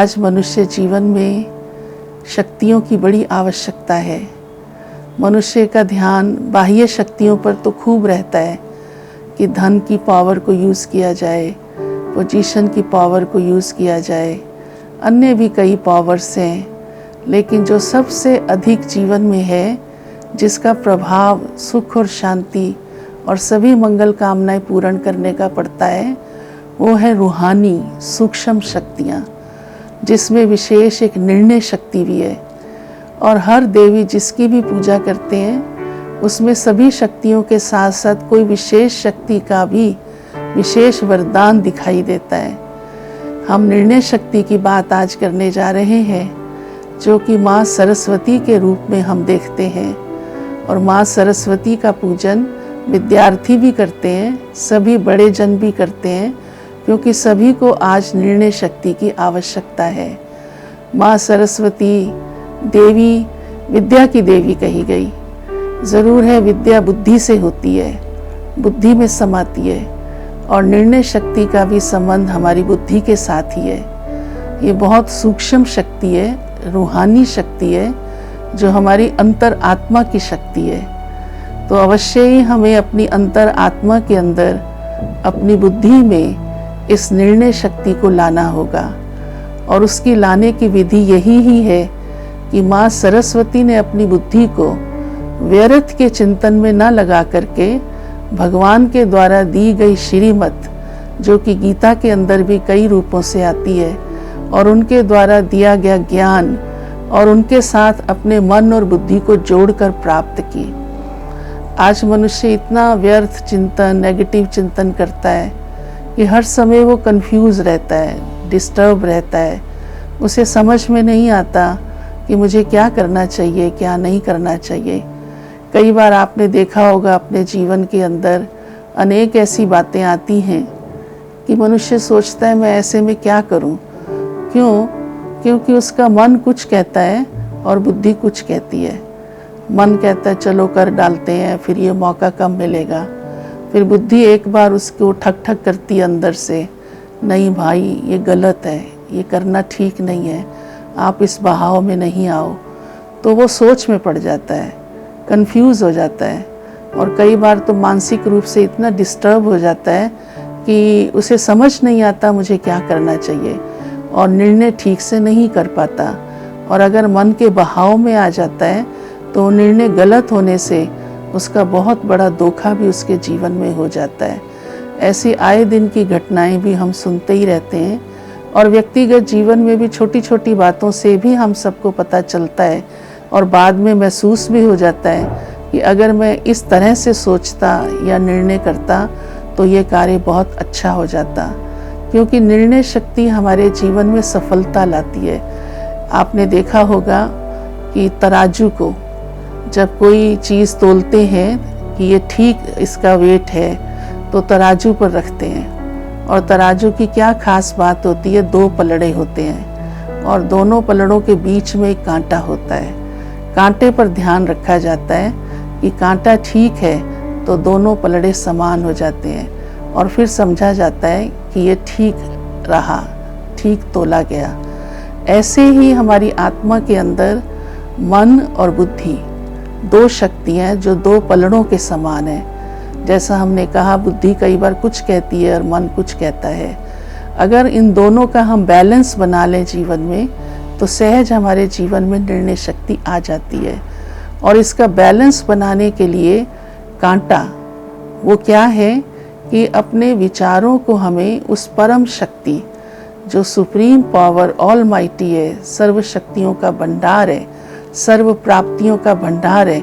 आज मनुष्य जीवन में शक्तियों की बड़ी आवश्यकता है। मनुष्य का ध्यान बाह्य शक्तियों पर तो खूब रहता है कि धन की पावर को यूज़ किया जाए, पोजीशन की पावर को यूज़ किया जाए, अन्य भी कई पावर्स हैं, लेकिन जो सबसे अधिक जीवन में है, जिसका प्रभाव सुख और शांति और सभी मंगल कामनाएं पूर्ण करने का पड़ता है, वो है रूहानी सूक्ष्म शक्तियाँ, जिसमें विशेष एक निर्णय शक्ति भी है। और हर देवी जिसकी भी पूजा करते हैं, उसमें सभी शक्तियों के साथ साथ कोई विशेष शक्ति का भी विशेष वरदान दिखाई देता है। हम निर्णय शक्ति की बात आज करने जा रहे हैं, जो कि माँ सरस्वती के रूप में हम देखते हैं। और माँ सरस्वती का पूजन विद्यार्थी भी करते हैं, सभी बड़े जन भी करते हैं, क्योंकि सभी को आज निर्णय शक्ति की आवश्यकता है। माँ सरस्वती देवी विद्या की देवी कही गई। ज़रूर है, विद्या बुद्धि से होती है, बुद्धि में समाती है, और निर्णय शक्ति का भी संबंध हमारी बुद्धि के साथ ही है। ये बहुत सूक्ष्म शक्ति है, रूहानी शक्ति है, जो हमारी अंतर आत्मा की शक्ति है। तो अवश्य ही हमें अपनी अंतर आत्मा के अंदर, अपनी बुद्धि में इस निर्णय शक्ति को लाना होगा। और उसकी लाने की विधि यही ही है कि माँ सरस्वती ने अपनी बुद्धि को व्यर्थ के चिंतन में न लगा करके भगवान के द्वारा दी गई श्रीमत, जो कि गीता के अंदर भी कई रूपों से आती है, और उनके द्वारा दिया गया ज्ञान और उनके साथ अपने मन और बुद्धि को जोड़कर प्राप्त की। आज मनुष्य इतना व्यर्थ चिंतन, नेगेटिव चिंतन करता है कि हर समय वो कंफ्यूज रहता है, डिस्टर्ब रहता है। उसे समझ में नहीं आता कि मुझे क्या करना चाहिए, क्या नहीं करना चाहिए। कई बार आपने देखा होगा अपने जीवन के अंदर अनेक ऐसी बातें आती हैं कि मनुष्य सोचता है मैं ऐसे में क्या करूं। क्यों? क्योंकि उसका मन कुछ कहता है और बुद्धि कुछ कहती है। मन कहता है चलो कर डालते हैं, फिर ये मौका कम मिलेगा। फिर बुद्धि एक बार उसको ठक ठक करती है अंदर से, नहीं भाई ये गलत है, ये करना ठीक नहीं है, आप इस बहाव में नहीं आओ। तो वो सोच में पड़ जाता है, कंफ्यूज हो जाता है, और कई बार तो मानसिक रूप से इतना डिस्टर्ब हो जाता है कि उसे समझ नहीं आता मुझे क्या करना चाहिए, और निर्णय ठीक से नहीं कर पाता। और अगर मन के बहाव में आ जाता है तो निर्णय गलत होने से उसका बहुत बड़ा धोखा भी उसके जीवन में हो जाता है। ऐसी आए दिन की घटनाएं भी हम सुनते ही रहते हैं, और व्यक्तिगत जीवन में भी छोटी छोटी बातों से भी हम सबको पता चलता है, और बाद में महसूस भी हो जाता है कि अगर मैं इस तरह से सोचता या निर्णय करता तो ये कार्य बहुत अच्छा हो जाता। क्योंकि निर्णय शक्ति हमारे जीवन में सफलता लाती है। आपने देखा होगा कि तराजू को जब कोई चीज़ तोलते हैं कि ये ठीक इसका वेट है, तो तराजू पर रखते हैं। और तराजू की क्या खास बात होती है, दो पलड़े होते हैं, और दोनों पलड़ों के बीच में एक कांटा होता है। कांटे पर ध्यान रखा जाता है कि कांटा ठीक है तो दोनों पलड़े समान हो जाते हैं, और फिर समझा जाता है कि ये ठीक रहा, ठीक तोला गया। ऐसे ही हमारी आत्मा के अंदर मन और बुद्धि दो शक्तियाँ जो दो पलड़ों के समान है। जैसा हमने कहा, बुद्धि कई बार कुछ कहती है और मन कुछ कहता है। अगर इन दोनों का हम बैलेंस बना लें जीवन में, तो सहज हमारे जीवन में निर्णय शक्ति आ जाती है। और इसका बैलेंस बनाने के लिए कांटा वो क्या है कि अपने विचारों को हमें उस परम शक्ति जो सुप्रीम पावर ऑलमाइटी है, सर्व शक्तियों का भंडार है, सर्व प्राप्तियों का भंडार है,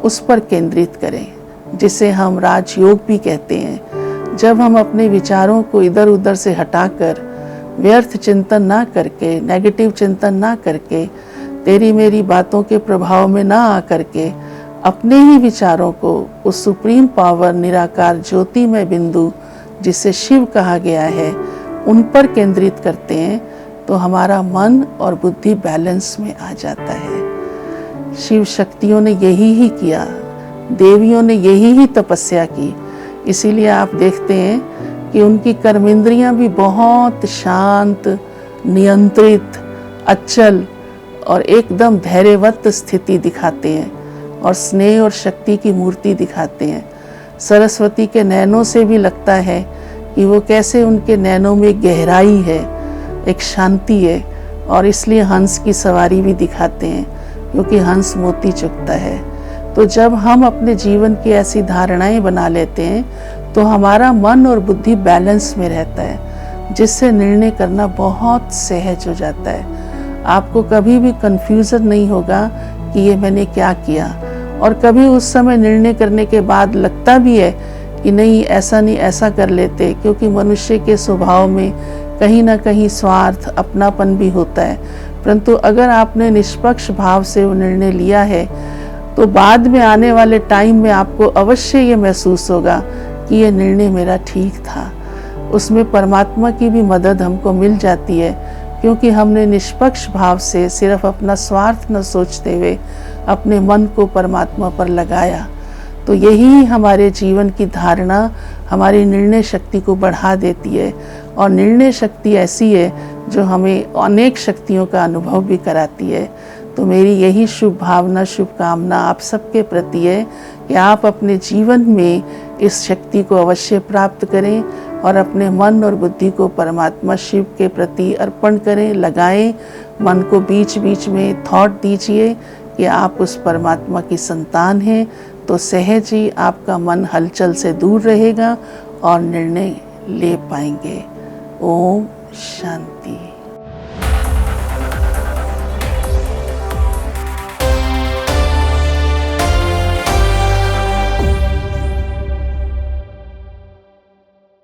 उस पर केंद्रित करें, जिसे हम राजयोग भी कहते हैं। जब हम अपने विचारों को इधर उधर से हटाकर, व्यर्थ चिंतन ना करके, नेगेटिव चिंतन ना करके, तेरी मेरी बातों के प्रभाव में ना आ करके, अपने ही विचारों को उस सुप्रीम पावर निराकार ज्योतिमय बिंदु जिसे शिव कहा गया है, उन पर केंद्रित करते हैं, तो हमारा मन और बुद्धि बैलेंस में आ जाता है। शिव शक्तियों ने यही ही किया, देवियों ने यही ही तपस्या की। इसीलिए आप देखते हैं कि उनकी कर्मेंद्रियां भी बहुत शांत नियंत्रित, अचल और एकदम धैर्यवत स्थिति दिखाते हैं और स्नेह और शक्ति की मूर्ति दिखाते हैं। सरस्वती के नैनों से भी लगता है कि वो कैसे उनके नैनों में गहराई है, एक शांति है, और इसलिए हंस की सवारी भी दिखाते हैं क्योंकि हंस मोती चुगता है। तो जब हम अपने जीवन की ऐसी धारणाएं बना लेते हैं तो हमारा मन और बुद्धि बैलेंस में रहता है, जिससे निर्णय करना बहुत सहज हो जाता है। आपको कभी भी कंफ्यूजन नहीं होगा कि ये मैंने क्या किया, और कभी उस समय निर्णय करने के बाद लगता भी है कि नहीं ऐसा कर लेते, क्योंकि मनुष्य के स्वभाव में कहीं ना कहीं स्वार्थ, अपनापन भी होता है। परंतु अगर आपने निष्पक्ष भाव से वो निर्णय लिया है तो बाद में आने वाले टाइम में आपको अवश्य ये महसूस होगा कि ये निर्णय मेरा ठीक था। उसमें परमात्मा की भी मदद हमको मिल जाती है, क्योंकि हमने निष्पक्ष भाव से सिर्फ अपना स्वार्थ न सोचते हुए अपने मन को परमात्मा पर लगाया। तो यही हमारे जीवन की धारणा हमारी निर्णय शक्ति को बढ़ा देती है, और निर्णय शक्ति ऐसी है जो हमें अनेक शक्तियों का अनुभव भी कराती है। तो मेरी यही शुभ भावना, शुभकामना आप सबके प्रति है कि आप अपने जीवन में इस शक्ति को अवश्य प्राप्त करें और अपने मन और बुद्धि को परमात्मा शिव के प्रति अर्पण करें, लगाएं। मन को बीच बीच में थॉट दीजिए कि आप उस परमात्मा की संतान हैं, तो सहज ही आपका मन हलचल से दूर रहेगा और निर्णय ले पाएंगे। ओम शांति।